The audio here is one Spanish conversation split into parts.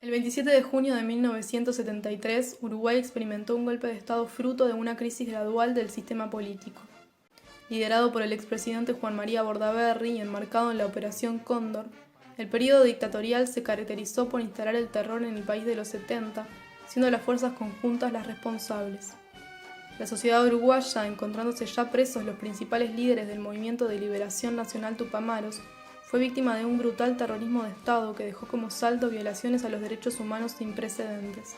El 27 de junio de 1973, Uruguay experimentó un golpe de Estado fruto de una crisis gradual del sistema político. Liderado por el expresidente Juan María Bordaberry y enmarcado en la Operación Cóndor, el período dictatorial se caracterizó por instalar el terror en el país de los 70, siendo las fuerzas conjuntas las responsables. La sociedad uruguaya, encontrándose ya presos los principales líderes del Movimiento de Liberación Nacional Tupamaros, fue víctima de un brutal terrorismo de Estado que dejó como saldo violaciones a los derechos humanos sin precedentes.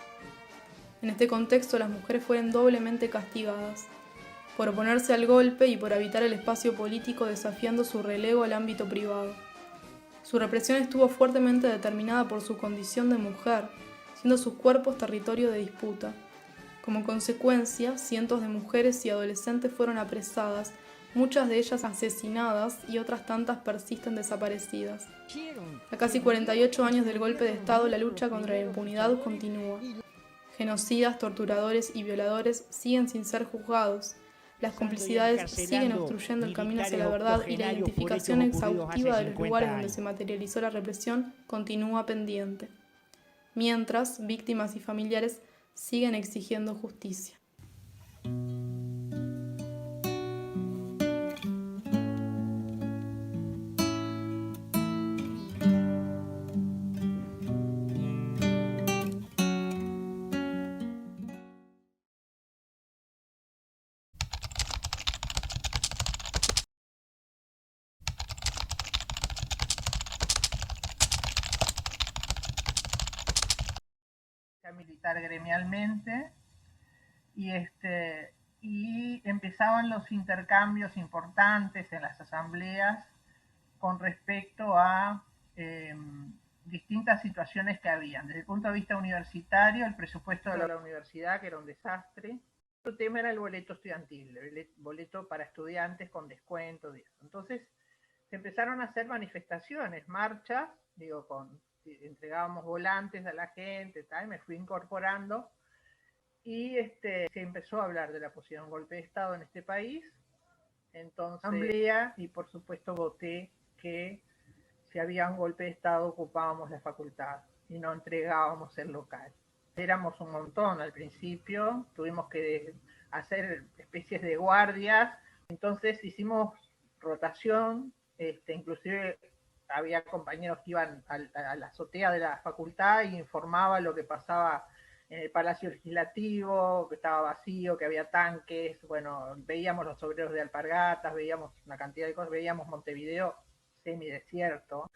En este contexto, las mujeres fueron doblemente castigadas, por oponerse al golpe y por habitar el espacio político desafiando su relego al ámbito privado. Su represión estuvo fuertemente determinada por su condición de mujer, siendo sus cuerpos territorio de disputa. Como consecuencia, cientos de mujeres y adolescentes fueron apresadas, muchas de ellas asesinadas y otras tantas persisten desaparecidas. A casi 48 años del golpe de Estado, la lucha contra la impunidad continúa. Genocidas, torturadores y violadores siguen sin ser juzgados. Las complicidades siguen obstruyendo el camino hacia la verdad y la identificación exhaustiva de los lugares donde se materializó la represión continúa pendiente. Mientras, víctimas y familiares siguen exigiendo justicia. Militar gremialmente y, y empezaban los intercambios importantes en las asambleas con respecto a distintas situaciones que habían. Desde el punto de vista universitario, el presupuesto de la universidad, que era un desastre. Otro tema era el boleto estudiantil, el boleto para estudiantes con descuento. Entonces se empezaron a hacer manifestaciones, marchas, entregábamos volantes a la gente, tal, me fui incorporando y se empezó a hablar de la posibilidad de un golpe de Estado en este país. Entonces, asamblea, y por supuesto voté que si había un golpe de Estado ocupábamos la facultad y no entregábamos el local. Éramos un montón al principio, tuvimos que hacer especies de guardias, entonces hicimos rotación, inclusive había compañeros que iban a la azotea de la facultad y informaba lo que pasaba en el Palacio Legislativo, que estaba vacío, que había tanques, bueno, veíamos los obreros de Alpargatas, veíamos una cantidad de cosas, veíamos Montevideo semidesierto,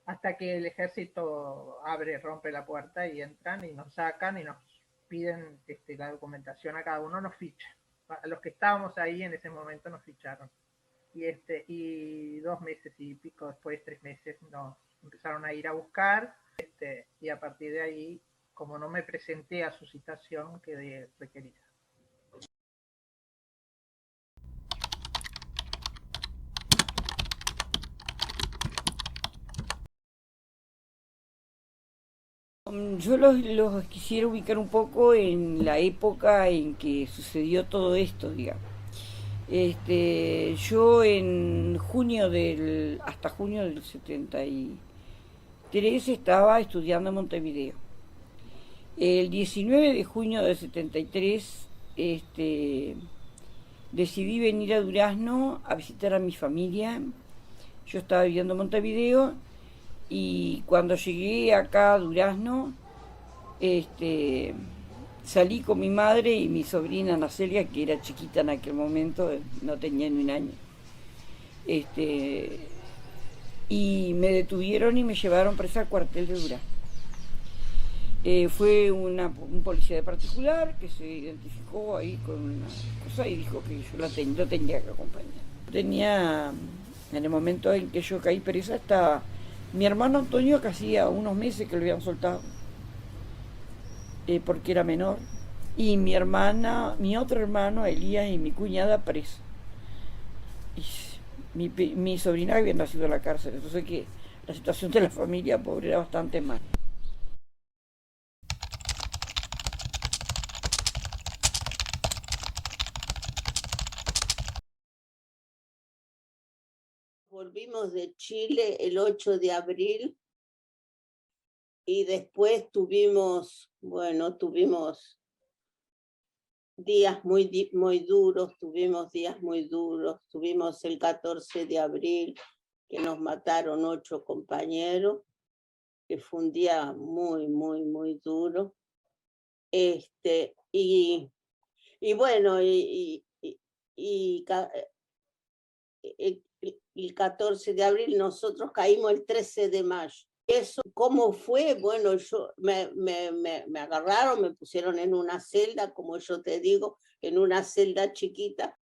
hasta que el ejército rompe la puerta y entran y nos sacan y nos piden la documentación a cada uno, nos fichan. A los que estábamos ahí en ese momento nos ficharon. Y 2 meses y pico después, 3 meses, nos empezaron a ir a buscar, y a partir de ahí, como no me presenté a su citación, quedé requerida. Yo los quisiera ubicar un poco en la época en que sucedió todo esto, digamos. Yo hasta junio del 73 estaba estudiando en Montevideo. El 19 de junio del 73 decidí venir a Durazno a visitar a mi familia. Yo estaba viviendo en Montevideo y cuando llegué acá a Durazno, salí con mi madre y mi sobrina Nacelia, que era chiquita en aquel momento, no tenía ni un año. Y me detuvieron y me llevaron presa al cuartel de Durazno. Fue un policía de particular que se identificó ahí con una cosa y dijo que yo lo tenía que acompañar. En el momento en que yo caí presa, estaba mi hermano Antonio, que hacía unos meses que lo habían soltado, porque era menor, y mi otro hermano Elías y mi cuñada presa. Y mi sobrina había nacido en la cárcel, entonces que la situación de la familia pobre era bastante mal. Volvimos de Chile el 8 de abril y después tuvimos días muy duros, tuvimos el 14 de abril, que nos mataron 8 compañeros, que fue un día muy duro. El 14 de abril nosotros caímos el 13 de mayo. Eso, ¿cómo fue? Bueno, me agarraron, me pusieron en una celda, como yo te digo, en una celda chiquita.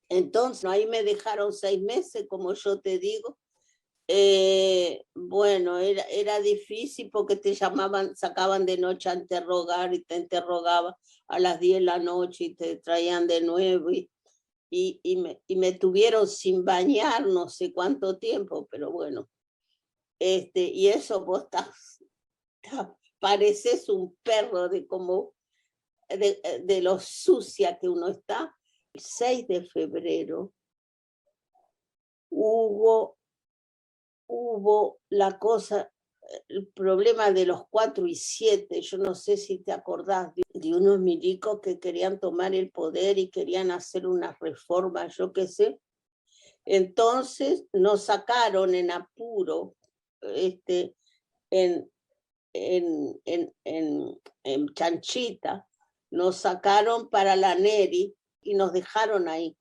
Entonces, ahí me dejaron 6 meses, como yo te digo. Bueno, era difícil porque te llamaban, sacaban de noche a interrogar y te interrogaban a las 10 de la noche y te traían de nuevo y me tuvieron sin bañar no sé cuánto tiempo, pero bueno, y eso vos pareces un perro de lo sucia que uno está. El 6 de febrero hubo la cosa, el problema de los 4 y 7, yo no sé si te acordás de unos milicos que querían tomar el poder y querían hacer una reforma, yo qué sé. Entonces nos sacaron en apuro, en Chanchita, nos sacaron para la Neri y nos dejaron ahí.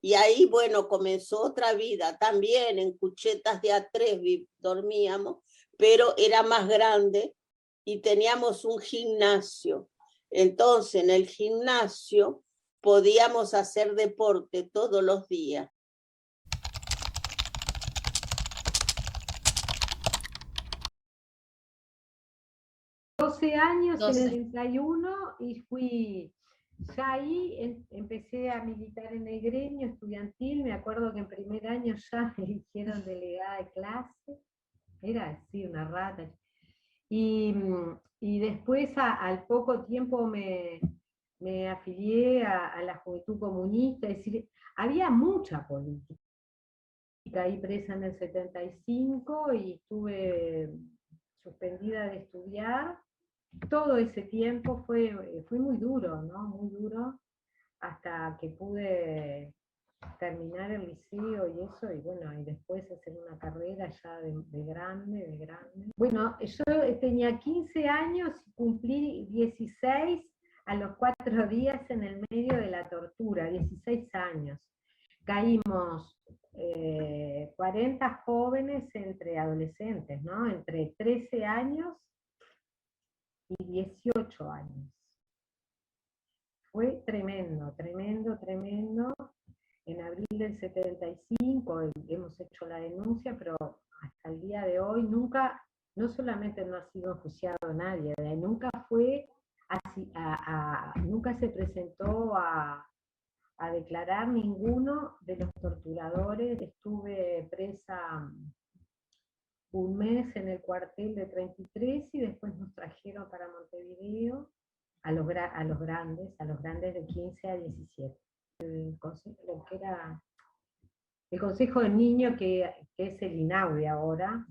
Y ahí, bueno, comenzó otra vida, también en cuchetas de A3 dormíamos, pero era más grande y teníamos un gimnasio. Entonces, en el gimnasio podíamos hacer deporte todos los días. Años 12. En el 31 y fui, ya ahí empecé a militar en el gremio estudiantil. Me acuerdo que en primer año ya me eligieron delegada de clase, era así una rata. Y después al poco tiempo me afilié a la Juventud Comunista, es decir, había mucha política. Caí presa en el 75 y estuve suspendida de estudiar. Todo ese tiempo fue muy duro, ¿no? Muy duro, hasta que pude terminar el liceo y eso, y bueno, y después hacer una carrera ya de grande. Bueno, yo tenía 15 años y cumplí 16 a los 4 días en el medio de la tortura, 16 años. Caímos 40 jóvenes entre adolescentes, ¿no? Entre 13 años y 18 años. Fue tremendo. En abril del 75 hemos hecho la denuncia, pero hasta el día de hoy nunca, no solamente no ha sido enjuiciado nadie, nunca fue así, nunca se presentó a declarar ninguno de los torturadores. Estuve presa un mes en el cuartel de 33 y después nos trajeron para Montevideo a los grandes de 15 a 17. El Consejo del Niño, que es el INAUDI ahora,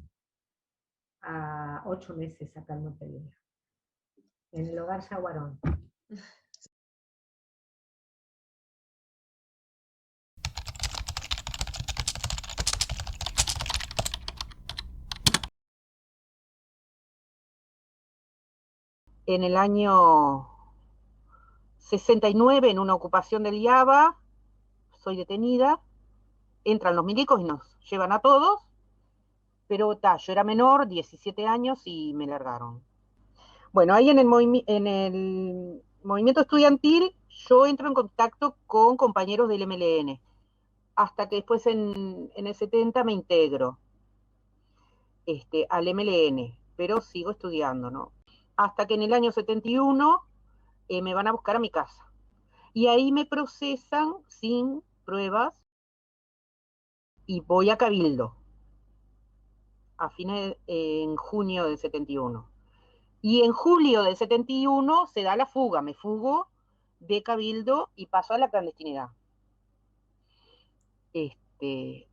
a 8 meses acá en Montevideo, en el Hogar Yaguarón. En el año 69, en una ocupación del IABA, soy detenida, entran los milicos y nos llevan a todos, pero yo era menor, 17 años, y me largaron. Bueno, ahí en el movimiento estudiantil yo entro en contacto con compañeros del MLN, hasta que después en el 70 me integro al MLN, pero sigo estudiando, ¿no? Hasta que en el año 71 me van a buscar a mi casa. Y ahí me procesan sin pruebas y voy a Cabildo, en junio del 71. Y en julio del 71 se da la fuga, me fugo de Cabildo y paso a la clandestinidad.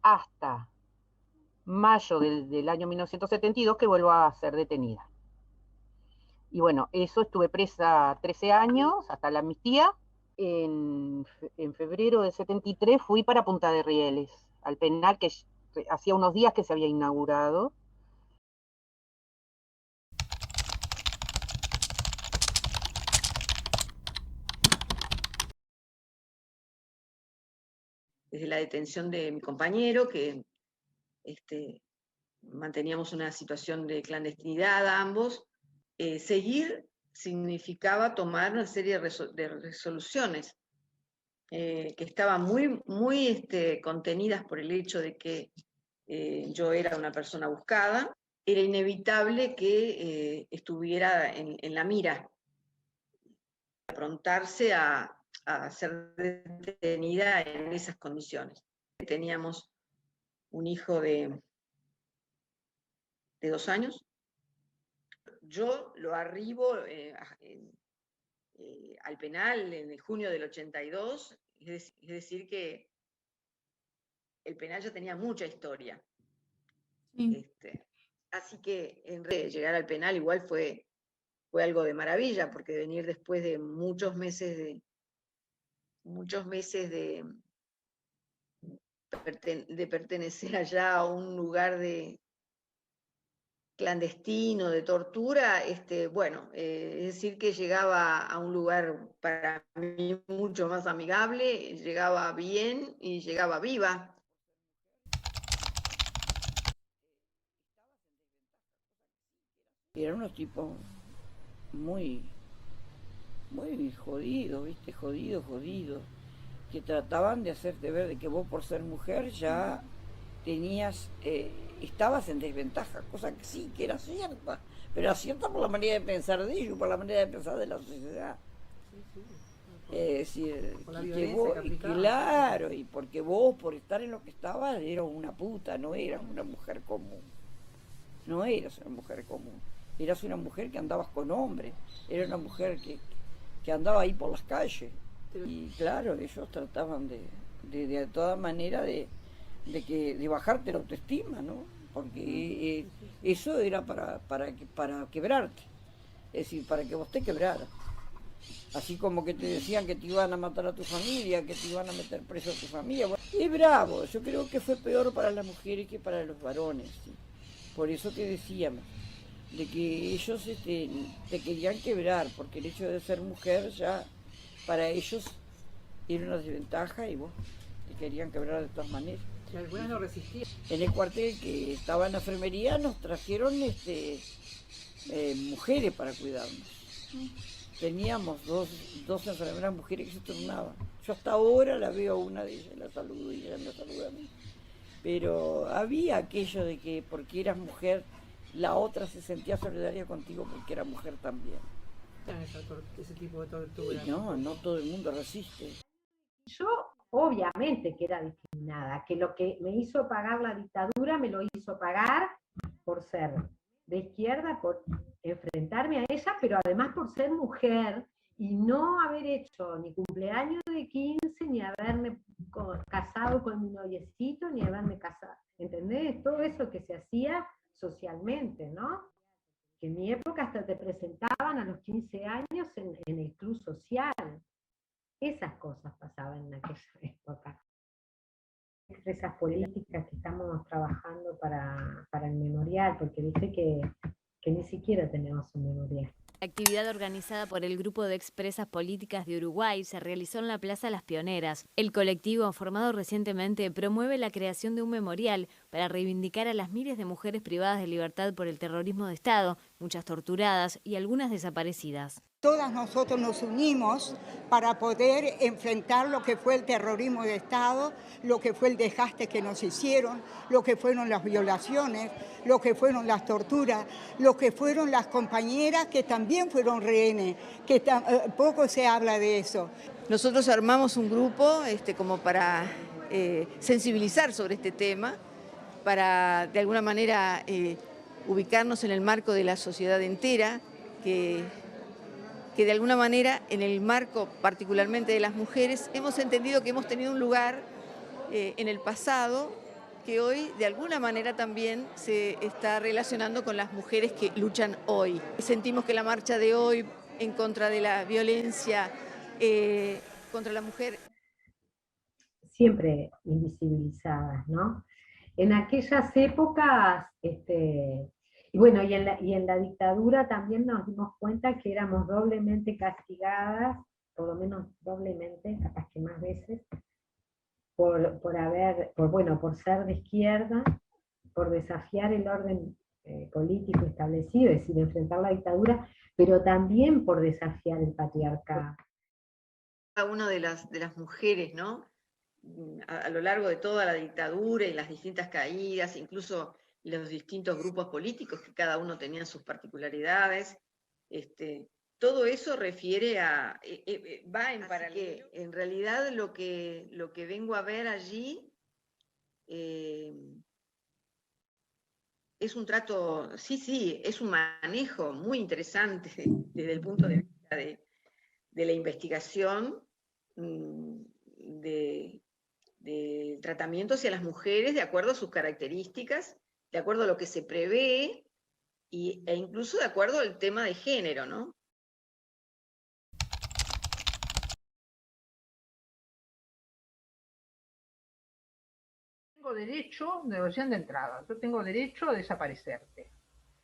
Hasta mayo del año 1972 que vuelvo a ser detenida. Y bueno, eso estuve presa 13 años hasta la amnistía. En febrero del 73 fui para Punta de Rieles, al penal que hacía unos días que se había inaugurado. Desde la detención de mi compañero, que manteníamos una situación de clandestinidad ambos, seguir significaba tomar una serie de resoluciones que estaban muy contenidas por el hecho de que yo era una persona buscada. Era inevitable que estuviera en la mira, aprontarse a ser detenida en esas condiciones. Teníamos un hijo de 2 años. Yo lo arribo al penal en el junio del 82, es decir que el penal ya tenía mucha historia. Sí. Así que llegar al penal igual fue algo de maravilla, porque venir después de muchos meses de pertenecer allá a un lugar de clandestino, de tortura, bueno, es decir que llegaba a un lugar para mí mucho más amigable, llegaba bien y llegaba viva. Eran unos tipos muy jodidos, ¿viste? Jodidos, que trataban de hacerte ver de que vos por ser mujer ya tenías, estabas en desventaja, cosa que sí, que era cierta, pero era cierta por la manera de pensar de ellos, por la manera de pensar de la sociedad. Es decir, que vos, claro, y porque vos por estar en lo que estabas eras una puta, no eras una mujer común. No eras una mujer común, eras una mujer que andabas con hombres, era una mujer que andaba ahí por las calles. Y claro, ellos trataban de toda manera de bajarte la autoestima, ¿no? Porque eso era para quebrarte, es decir, para que vos te quebraras. Así como que te decían que te iban a matar a tu familia, que te iban a meter preso a tu familia. Bueno, es bravo, yo creo que fue peor para las mujeres que para los varones, ¿sí? Por eso te decíamos, de que ellos te querían quebrar, porque el hecho de ser mujer ya para ellos era una desventaja y vos te querían quebrar de todas maneras. Y algunas no resistían. En el cuartel que estaba en la enfermería nos trajeron mujeres para cuidarnos. Teníamos dos enfermeras mujeres que se turnaban. Yo hasta ahora la veo a una de ellas, la saludo y ella me saluda a mí. Pero había aquello de que porque eras mujer, la otra se sentía solidaria contigo porque era mujer también. Ese tipo de tortura. No todo el mundo resiste. Yo obviamente que era discriminada, que lo que me hizo pagar la dictadura me lo hizo pagar por ser de izquierda, por enfrentarme a ella, pero además por ser mujer y no haber hecho ni cumpleaños de 15, ni haberme casado con mi noviecito, ni haberme casado, ¿entendés? Todo eso que se hacía socialmente, ¿no? Que en mi época hasta te presentaban a los 15 años en el club social. Esas cosas pasaban en aquella época. Esas políticas que estamos trabajando para el memorial, porque dice que ni siquiera tenemos un memorial. La actividad organizada por el Grupo de Expresas Políticas de Uruguay se realizó en la Plaza Las Pioneras. El colectivo, formado recientemente, promueve la creación de un memorial para reivindicar a las miles de mujeres privadas de libertad por el terrorismo de Estado, muchas torturadas y algunas desaparecidas. Todas nosotros nos unimos para poder enfrentar lo que fue el terrorismo de Estado, lo que fue el desgaste que nos hicieron, lo que fueron las violaciones, lo que fueron las torturas, lo que fueron las compañeras que también fueron rehenes, que poco se habla de eso. Nosotros armamos un grupo como para sensibilizar sobre este tema, para de alguna manera ubicarnos en el marco de la sociedad entera, que de alguna manera, en el marco particularmente de las mujeres, hemos entendido que hemos tenido un lugar en el pasado que hoy de alguna manera también se está relacionando con las mujeres que luchan hoy. Sentimos que la marcha de hoy en contra de la violencia contra la mujer siempre invisibilizadas, ¿no? En aquellas épocas, y bueno, y en la dictadura también nos dimos cuenta que éramos doblemente castigadas, por lo menos doblemente, capaz que más veces, por ser de izquierda, por desafiar el orden político establecido, es decir, enfrentar la dictadura, pero también por desafiar el patriarcado. Cada una de las mujeres, ¿no? A lo largo de toda la dictadura y las distintas caídas, incluso los distintos grupos políticos que cada uno tenía sus particularidades, todo eso refiere a, va en paralelo. En realidad lo que vengo a ver allí es un trato, sí, es un manejo muy interesante desde el punto de vista de la investigación, del tratamiento hacia las mujeres de acuerdo a sus características, de acuerdo a lo que se prevé, e incluso de acuerdo al tema de género, ¿no? Tengo derecho, me decían de entrada, yo tengo derecho a desaparecerte,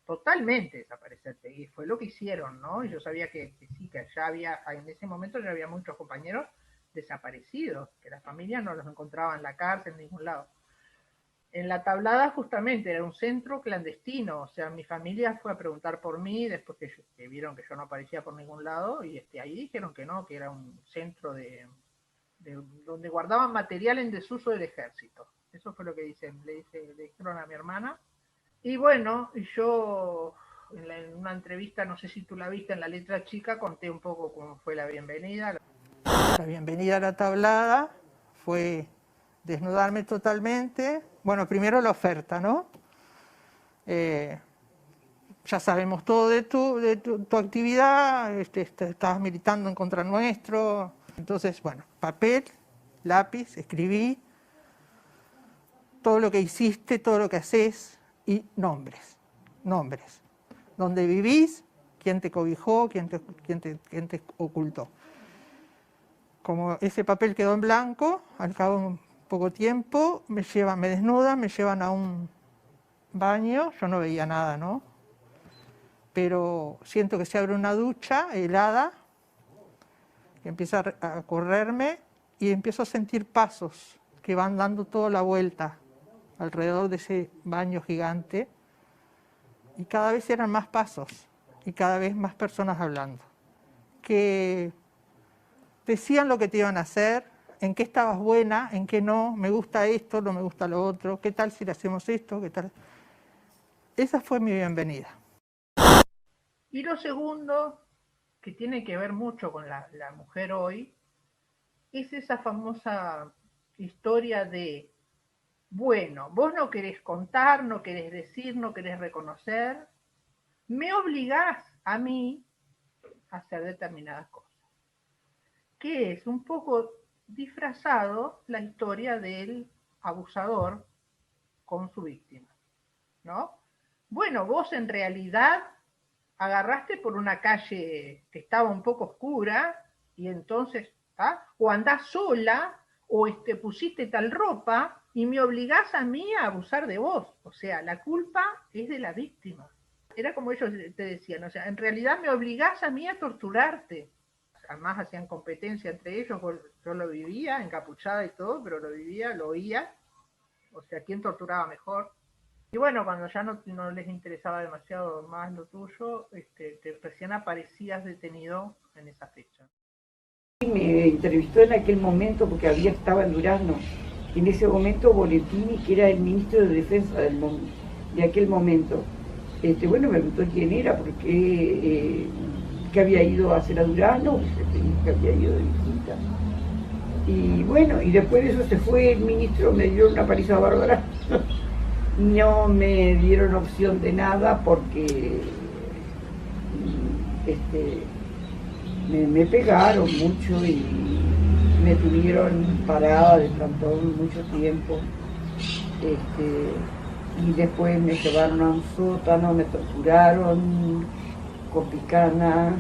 totalmente desaparecerte, y fue lo que hicieron, ¿no? Y yo sabía que sí, que ya había, en ese momento ya había muchos compañeros desaparecidos, que las familias no los encontraban en la cárcel, en ningún lado. En la Tablada justamente era un centro clandestino, o sea, mi familia fue a preguntar por mí después que vieron que yo no aparecía por ningún lado, y ahí dijeron que no, que era un centro donde guardaban material en desuso del ejército. Eso fue lo que le dijeron a mi hermana. Y bueno, yo en una entrevista, no sé si tú la viste en La Letra Chica, conté un poco cómo fue la bienvenida. La bienvenida a la Tablada fue desnudarme totalmente. Bueno, primero la oferta, ¿no? Ya sabemos todo de tu actividad, estabas militando en contra nuestro. Entonces, bueno, papel, lápiz, escribí todo lo que hiciste, todo lo que haces y nombres. Dónde vivís, quién te cobijó, quién te ocultó. Como ese papel quedó en blanco, al cabo de un poco tiempo, me desnudan, me llevan a un baño, yo no veía nada, ¿no? Pero siento que se abre una ducha helada, que empieza a correrme y empiezo a sentir pasos que van dando toda la vuelta alrededor de ese baño gigante, y cada vez eran más pasos y cada vez más personas hablando, que decían lo que te iban a hacer, en qué estabas buena, en qué no, me gusta esto, no me gusta lo otro, qué tal si le hacemos esto, qué tal. Esa fue mi bienvenida. Y lo segundo, que tiene que ver mucho con la mujer hoy, es esa famosa historia de, bueno, vos no querés contar, no querés decir, no querés reconocer, me obligás a mí a hacer determinadas cosas. Que es un poco disfrazado la historia del abusador con su víctima, ¿no? Bueno, vos en realidad agarraste por una calle que estaba un poco oscura y entonces, o andás sola, o pusiste tal ropa y me obligás a mí a abusar de vos. O sea, la culpa es de la víctima. Era como ellos te decían, o sea, en realidad me obligás a mí a torturarte. Además hacían competencia entre ellos, yo lo vivía, encapuchada y todo, pero lo vivía, lo oía, o sea, quién torturaba mejor. Y bueno, cuando ya no les interesaba demasiado más lo tuyo, recién aparecías detenido en esa fecha. Me entrevistó en aquel momento porque estaba en Durazno, en ese momento Boletini, que era el ministro de Defensa de aquel momento. Bueno, me preguntó quién era, porque que había ido a hacer a Durazno, que había ido de visita. Y bueno, y después de eso se fue el ministro, me dieron una paliza bárbara. No me dieron opción de nada porque me pegaron mucho y me tuvieron parada de plantón mucho tiempo. Y después me llevaron a un sótano, me torturaron con picana,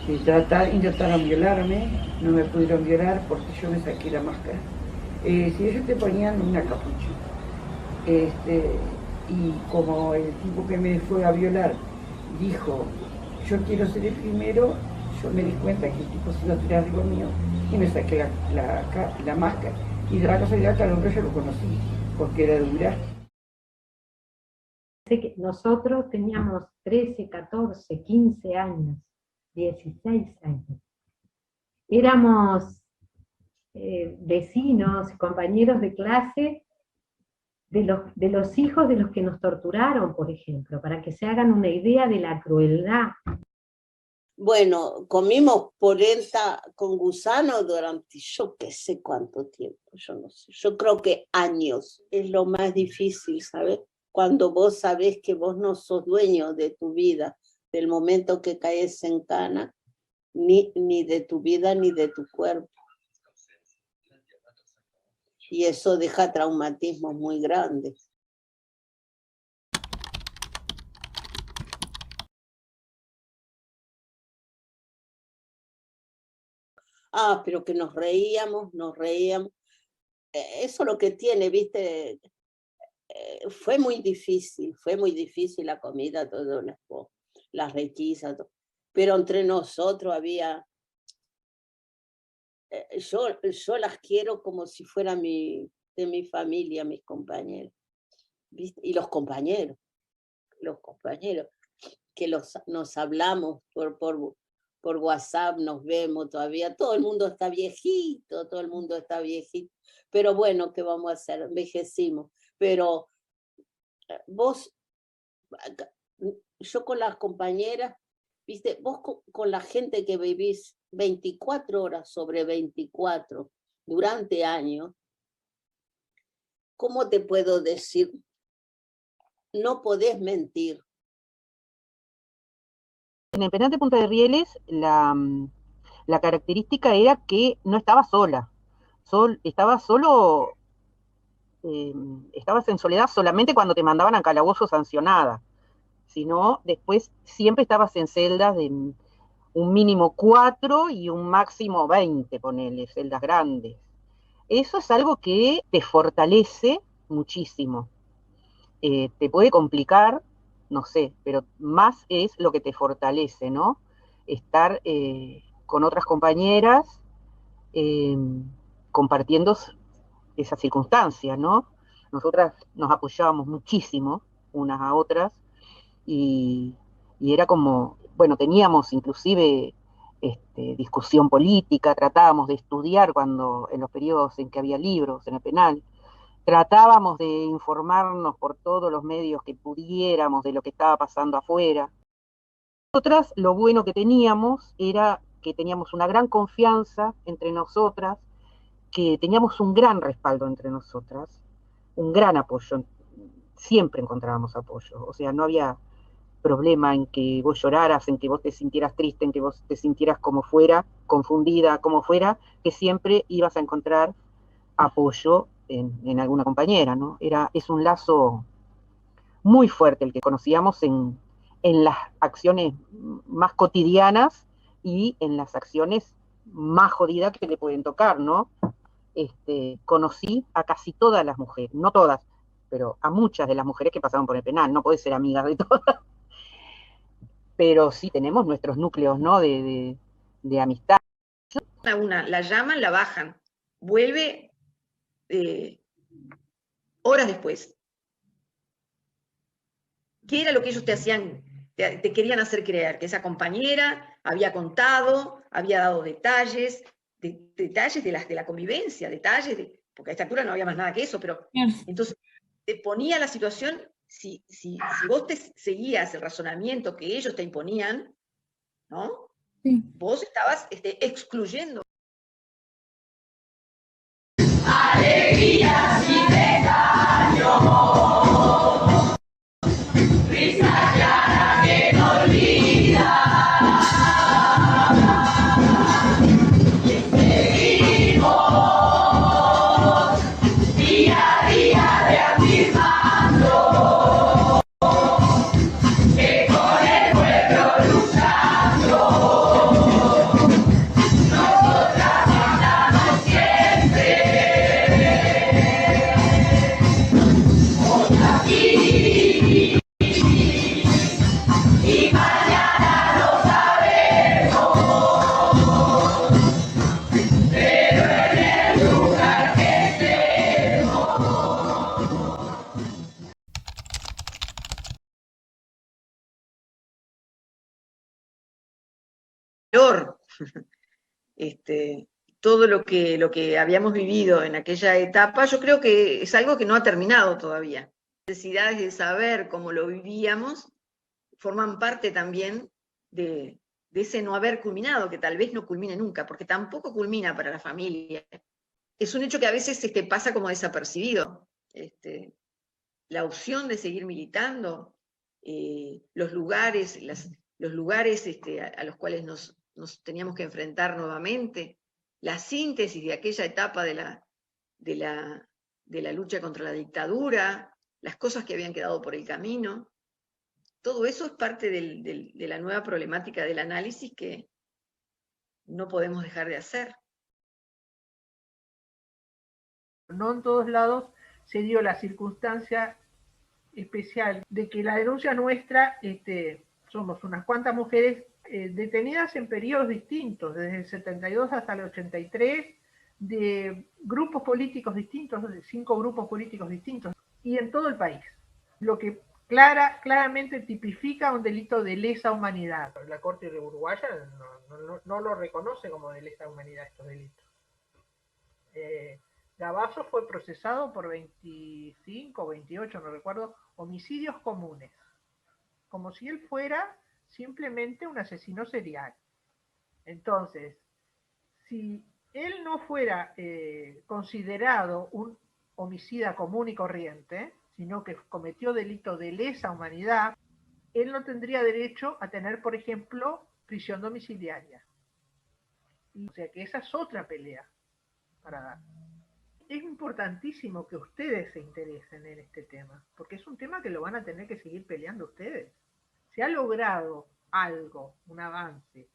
intentaron violarme, no me pudieron violar porque yo me saqué la máscara. Si ellos te ponían una capucha, y como el tipo que me fue a violar dijo, yo quiero ser el primero, yo me di cuenta que el tipo se iba a tirar arriba mío y me saqué la máscara. Y de la casualidad que al hombre yo lo conocí, porque era de Durazno. Nosotros teníamos 13, 14, 15 años, 16 años. Éramos vecinos, compañeros de clase de los hijos de los que nos torturaron, por ejemplo, para que se hagan una idea de la crueldad. Bueno, comimos polenta con gusano durante yo qué sé cuánto tiempo, yo no sé. Yo creo que años es lo más difícil, ¿sabes? Cuando vos sabés que vos no sos dueño de tu vida, del momento que caes en cana, ni de tu vida ni de tu cuerpo. Y eso deja traumatismos muy grandes. Pero que nos reíamos. Eso es lo que tiene, ¿viste? Fue muy difícil la comida, todo las requisas, todo. Pero entre nosotros había... yo las quiero como si fuera de mi familia, mis compañeros. ¿Viste? Y los compañeros, que nos hablamos por WhatsApp, nos vemos todavía, todo el mundo está viejito, pero bueno, ¿qué vamos a hacer? Envejecimos, pero yo con las compañeras, ¿viste? Vos con la gente que vivís 24 horas sobre 24 durante años, ¿cómo te puedo decir? No podés mentir. En el penal de Punta de Rieles, la característica era que no estaba sola. Estabas en soledad solamente cuando te mandaban a calabozo sancionada. Sino, después siempre estabas en celdas de un mínimo 4 y un máximo 20, ponele, celdas grandes. Eso es algo que te fortalece muchísimo. Te puede complicar, no sé, pero más es lo que te fortalece, ¿no? Estar con otras compañeras compartiendo esas circunstancias, ¿no? Nosotras nos apoyábamos muchísimo unas a otras y era como, bueno, teníamos inclusive discusión política, tratábamos de estudiar en los periodos en que había libros en el penal, tratábamos de informarnos por todos los medios que pudiéramos de lo que estaba pasando afuera. Nosotras, lo bueno que teníamos era que teníamos una gran confianza entre nosotras, que teníamos un gran respaldo entre nosotras, un gran apoyo, siempre encontrábamos apoyo, o sea, no había problema en que vos lloraras, en que vos te sintieras triste, en que vos te sintieras como fuera, confundida, como fuera, que siempre ibas a encontrar apoyo en alguna compañera, ¿no? Es un lazo muy fuerte el que conocíamos en las acciones más cotidianas y en las acciones más jodidas que le pueden tocar, ¿no? Conocí a casi todas las mujeres, no todas, pero a muchas de las mujeres que pasaron por el penal, no podés ser amiga de todas, pero sí tenemos nuestros núcleos, ¿no? de amistad. La llaman, la bajan, vuelve horas después. ¿Qué era lo que ellos te hacían, te querían hacer creer? Que esa compañera había contado, había dado detalles de la convivencia, porque a esta altura no había más nada que eso, pero entonces te ponía la situación, si vos te seguías el razonamiento que ellos te imponían, ¿no? Sí. Vos estabas excluyendo. Alegría sin dejar, risa clara que no olvida. Y seguimos día a día. valor. Todo lo que habíamos vivido en aquella etapa, yo creo que es algo que no ha terminado todavía. Las necesidades de saber cómo lo vivíamos forman parte también de ese no haber culminado, que tal vez no culmine nunca, porque tampoco culmina para la familia. Es un hecho que a veces pasa como desapercibido. La opción de seguir militando, los lugares a los cuales nos teníamos que enfrentar nuevamente, la síntesis de aquella etapa de la lucha contra la dictadura, las cosas que habían quedado por el camino, todo eso es parte de la nueva problemática del análisis que no podemos dejar de hacer. No en todos lados se dio la circunstancia especial de que la denuncia nuestra, somos unas cuantas mujeres detenidas en periodos distintos, desde el 72 hasta el 83, de grupos políticos distintos, de 5 grupos políticos distintos, y en todo el país. Lo que claramente tipifica un delito de lesa humanidad. La Corte de Uruguaya no lo reconoce como de lesa humanidad estos delitos. Gavazo fue procesado por 25 o 28, no recuerdo, homicidios comunes, como si él fuera simplemente un asesino serial. Entonces, si él no fuera considerado un homicida común y corriente, sino que cometió delito de lesa humanidad, él no tendría derecho a tener, por ejemplo, prisión domiciliaria. O sea que esa es otra pelea para dar. Es importantísimo que ustedes se interesen en este tema, porque es un tema que lo van a tener que seguir peleando ustedes. Se ha logrado algo, un avance.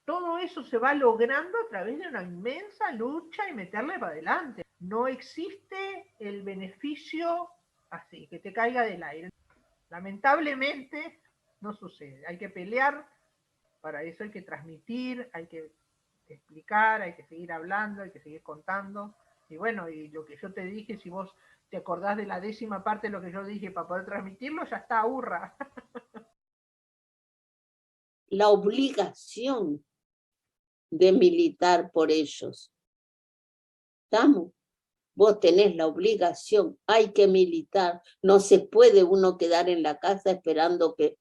Todo eso se va logrando a través de una inmensa lucha y meterle para adelante. No existe el beneficio así, que te caiga del aire. Lamentablemente no sucede. Hay que pelear, para eso hay que transmitir, hay que explicar, hay que seguir hablando, hay que seguir contando. Y bueno, y lo que yo te dije, si vos te acordás de la 10ª parte de lo que yo dije para poder transmitirlo, ya está, hurra. La obligación de militar por ellos. ¿Estamos? Vos tenés la obligación, hay que militar. No se puede uno quedar en la casa esperando que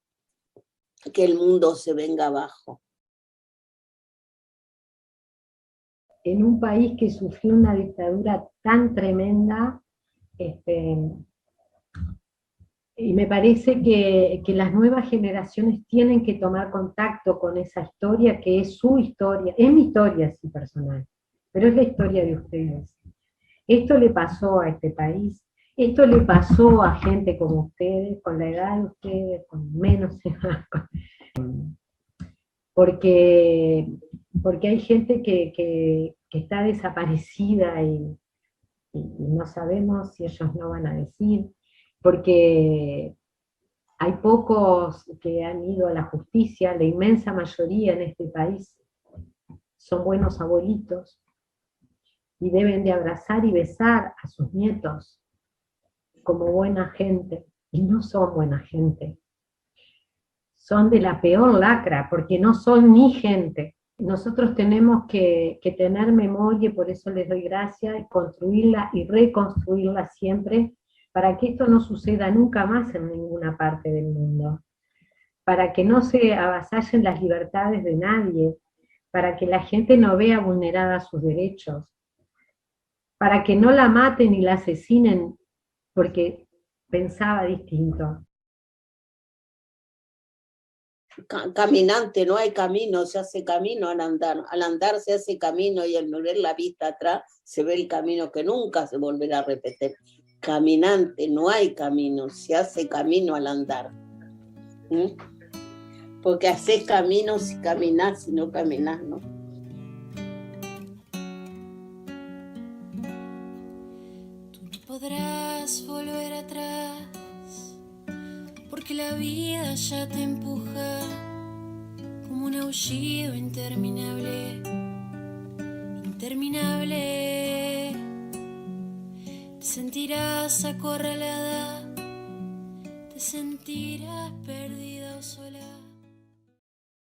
el mundo se venga abajo. En un país que sufrió una dictadura tan tremenda, y me parece que las nuevas generaciones tienen que tomar contacto con esa historia, que es su historia, es mi historia, sí, personal, pero es la historia de ustedes. Esto le pasó a este país, esto le pasó a gente como ustedes, con la edad de ustedes, con menos edad, porque hay gente que está desaparecida y no sabemos si ellos no van a decir, porque hay pocos que han ido a la justicia, la inmensa mayoría en este país son buenos abuelitos y deben de abrazar y besar a sus nietos como buena gente, y no son buena gente. Son de la peor lacra, porque no son ni gente. Nosotros tenemos que tener memoria, y por eso les doy gracias, construirla y reconstruirla siempre, para que esto no suceda nunca más en ninguna parte del mundo, para que no se avasallen las libertades de nadie, para que la gente no vea vulneradas sus derechos, para que no la maten y la asesinen porque pensaba distinto. Caminante, no hay camino, se hace camino al andar se hace camino, y al mover la vista atrás se ve el camino que nunca se volverá a repetir. Caminante, no hay camino, se hace camino al andar. Porque haces camino si caminás, si no caminás, ¿no? Tú no podrás volver atrás, porque la vida ya te empuja como un aullido interminable, interminable. Te sentirás acorralada, te sentirás perdida o sola.